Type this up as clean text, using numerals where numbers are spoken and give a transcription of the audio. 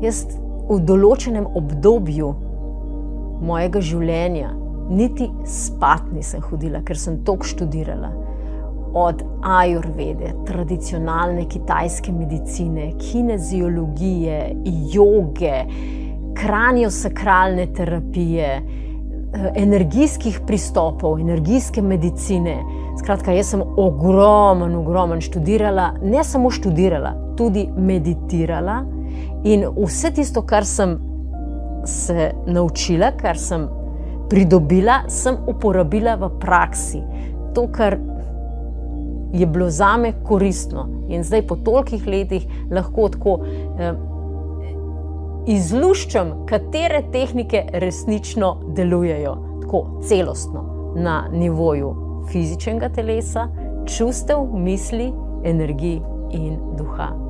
Jaz v določenem obdobju mojega življenja niti spat nisem hodila, ker sem toliko študirala. Od ajurvede, tradicionalne kitajske medicine, kineziologije, joge, kraniosakralne terapije, energijskih pristopov, energijske medicine. Skratka, jaz sem ogromno študirala, ne samo študirala, tudi meditirala in vse tisto, kar sem se naučila, kar sem pridobila, sem uporabila v praksi. To, kar je bilo zame koristno. In zdaj po tolikih letih lahko tako izluščam, katere tehnike resnično delujejo tako celostno na nivoju fizičnega telesa, čustev, misli, energij in duha.